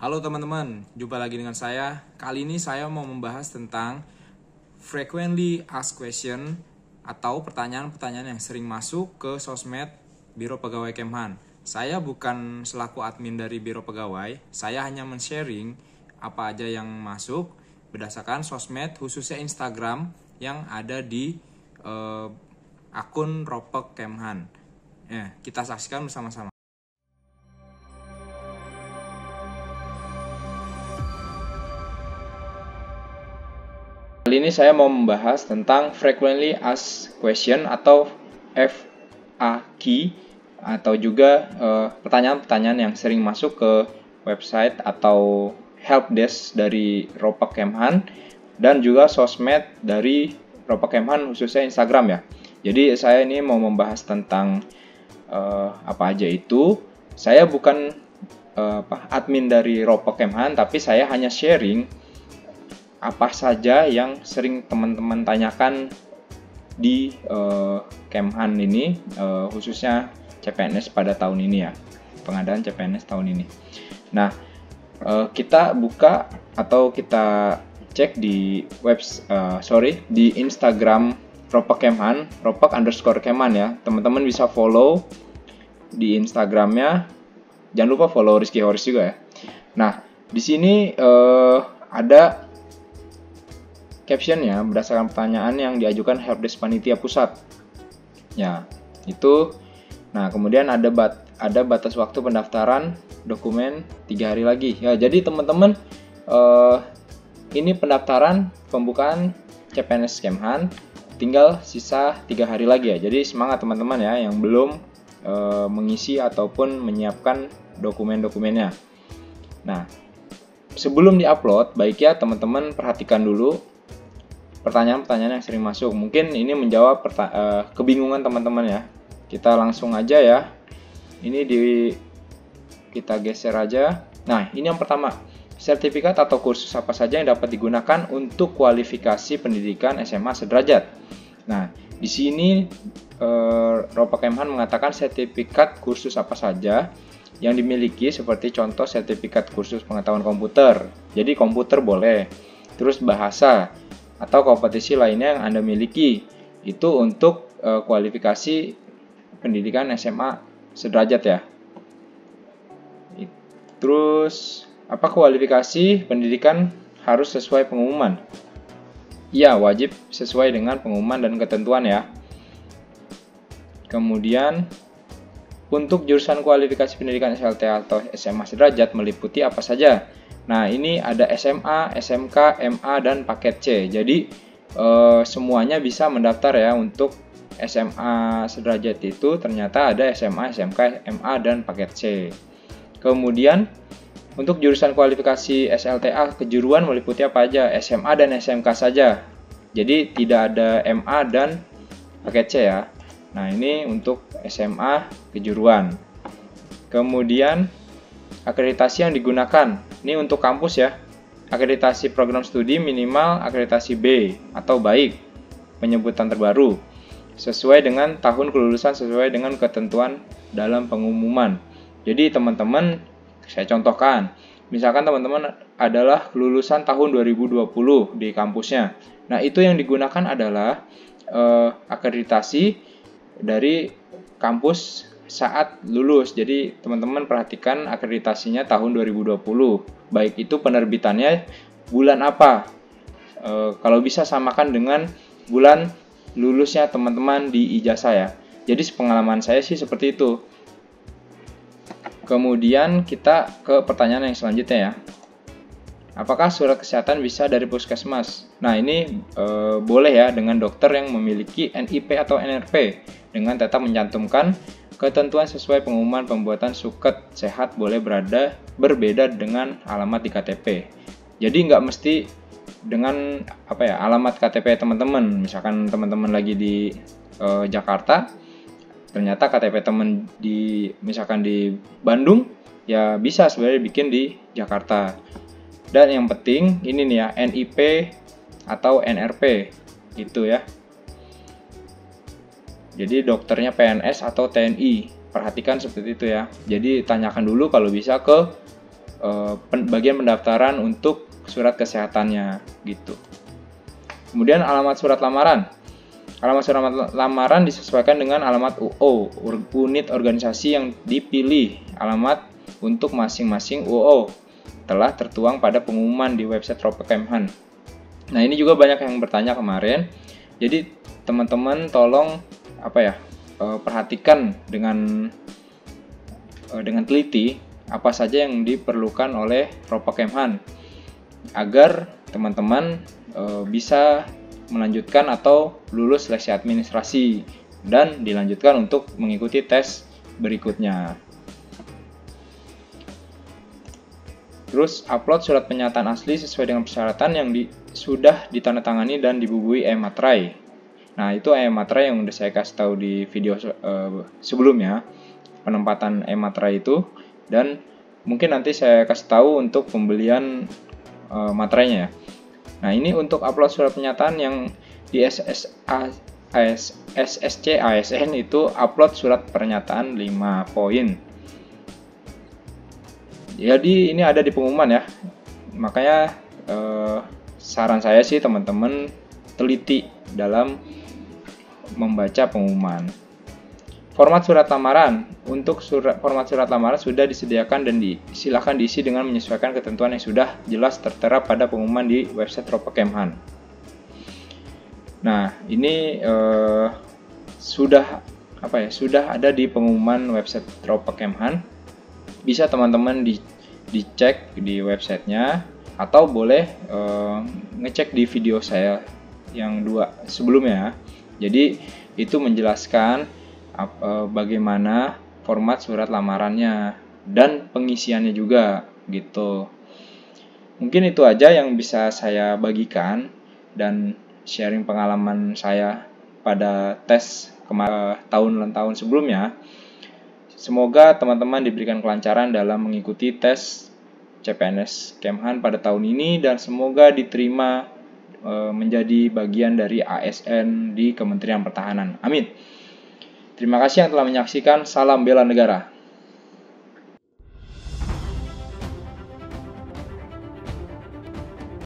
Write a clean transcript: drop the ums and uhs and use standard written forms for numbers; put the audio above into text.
Halo teman-teman, jumpa lagi dengan saya. Kali ini saya mau membahas tentang frequently asked question atau pertanyaan-pertanyaan yang sering masuk ke sosmed Biro Pegawai Kemhan. Saya bukan selaku admin dari Biro Pegawai, saya hanya men-sharing apa aja yang masuk berdasarkan sosmed khususnya Instagram yang ada di akun Ropek Kemhan. Kita saksikan bersama-sama. Kali ini saya mau membahas tentang Frequently Asked Question atau FAQ atau juga pertanyaan-pertanyaan yang sering masuk ke website atau helpdesk dari Ropek Kemhan dan juga sosmed dari Ropek Kemhan khususnya Instagram ya. Jadi saya ini mau membahas tentang apa aja itu. Saya bukan admin dari Ropek Kemhan, tapi saya hanya sharing apa saja yang sering teman-teman tanyakan di Kemhan ini, khususnya CPNS pada tahun ini ya, pengadaan CPNS tahun ini. Nah, kita buka atau kita cek di di Instagram Ropek Kemhan, ropek_kemhan ya. Teman-teman bisa follow di Instagramnya. Jangan lupa follow Rizky Horis juga ya. Nah, di sini ada captionnya berdasarkan pertanyaan yang diajukan helpdesk panitia pusat. Ya, itu. Nah, kemudian ada batas waktu pendaftaran dokumen 3 hari lagi. Ya, jadi teman-teman ini pendaftaran pembukaan CPNS Kemhan tinggal sisa 3 hari lagi ya. Jadi semangat teman-teman ya yang belum mengisi ataupun menyiapkan dokumen-dokumennya. Nah, sebelum diupload, baik ya teman-teman perhatikan dulu pertanyaan-pertanyaan yang sering masuk. Mungkin ini menjawab kebingungan teman-teman ya. Kita langsung aja ya. Ini kita geser aja. Nah, ini yang pertama. Sertifikat atau kursus apa saja yang dapat digunakan untuk kualifikasi pendidikan SMA sederajat. Nah, di sini Ropek Kemhan mengatakan sertifikat kursus apa saja yang dimiliki, seperti contoh sertifikat kursus pengetahuan komputer. Jadi komputer boleh. Terus bahasa atau kompetisi lainnya yang Anda miliki, itu untuk kualifikasi pendidikan SMA sederajat ya. Terus apa kualifikasi pendidikan harus sesuai pengumuman? Ya, wajib sesuai dengan pengumuman dan ketentuan ya. Kemudian untuk jurusan kualifikasi pendidikan SLTA atau SMA sederajat meliputi apa saja? Nah, ini ada SMA, SMK, MA, dan paket C. Jadi, semuanya bisa mendaftar ya. Untuk SMA sederajat itu ternyata ada SMA, SMK, MA, dan paket C. Kemudian, untuk jurusan kualifikasi SLTA kejuruan meliputi apa aja? SMA dan SMK saja. Jadi, tidak ada MA dan paket C ya. Nah, ini untuk SMA kejuruan. Kemudian, akreditasi yang digunakan. Ini untuk kampus ya. Akreditasi program studi minimal akreditasi B atau baik. Penyebutan terbaru. Sesuai dengan tahun kelulusan, sesuai dengan ketentuan dalam pengumuman. Jadi teman-teman, saya contohkan. Misalkan teman-teman adalah lulusan tahun 2020 di kampusnya. Nah, itu yang digunakan adalah akreditasi dari kampus saat lulus. Jadi teman-teman perhatikan akreditasinya tahun 2020. Baik itu penerbitannya bulan apa. Kalau bisa samakan dengan bulan lulusnya teman-teman di ijazah ya. Jadi sepengalaman saya sih seperti itu. Kemudian kita ke pertanyaan yang selanjutnya ya. Apakah surat kesehatan bisa dari puskesmas? Nah, ini boleh ya dengan dokter yang memiliki NIP atau NRP dengan tetap mencantumkan ketentuan sesuai pengumuman pembuatan suket sehat boleh berbeda dengan alamat di KTP. Jadi nggak mesti dengan alamat KTP teman-teman. Misalkan teman-teman lagi di Jakarta, ternyata KTP teman misalkan di Bandung, ya bisa sebenarnya bikin di Jakarta. Dan yang penting ini nih ya, NIP atau NRP itu ya. Jadi dokternya PNS atau TNI. Perhatikan seperti itu ya. Jadi tanyakan dulu kalau bisa ke bagian pendaftaran untuk surat kesehatannya gitu. Kemudian alamat surat lamaran. Alamat surat lamaran disesuaikan dengan alamat UO, unit organisasi yang dipilih. Alamat untuk masing-masing UO telah tertuang pada pengumuman di website Ropekemhan. Nah, ini juga banyak yang bertanya kemarin. Jadi teman-teman tolong perhatikan dengan teliti apa saja yang diperlukan oleh Ropekemhan agar teman-teman bisa melanjutkan atau lulus seleksi administrasi dan dilanjutkan untuk mengikuti tes berikutnya. Terus upload surat pernyataan asli sesuai dengan persyaratan yang sudah ditandatangani dan dibubuhi e-materai. Nah, itu e-materai yang udah saya kasih tahu di video sebelumnya, penempatan e-materai itu, dan mungkin nanti saya kasih tahu untuk pembelian materainya ya. Nah, ini untuk upload surat pernyataan yang di SSC ASN itu upload surat pernyataan 5 poin. Jadi ini ada di pengumuman ya. Makanya saran saya sih teman-teman teliti dalam membaca pengumuman. Format surat lamaran. Untuk format surat lamaran sudah disediakan dan silakan diisi dengan menyesuaikan ketentuan yang sudah jelas tertera pada pengumuman di website Ropekemhan. Nah, ini sudah ada di pengumuman website Ropekemhan. Bisa teman-teman dicek di websitenya atau boleh ngecek di video saya yang 2 sebelumnya. Jadi itu menjelaskan bagaimana format surat lamarannya dan pengisiannya juga gitu. Mungkin itu aja yang bisa saya bagikan dan sharing pengalaman saya pada tes tahun sebelumnya. Semoga teman-teman diberikan kelancaran dalam mengikuti tes CPNS Kemhan pada tahun ini dan semoga diterima menjadi bagian dari ASN di Kementerian Pertahanan. Amin. Terima kasih yang telah menyaksikan. Salam bela negara.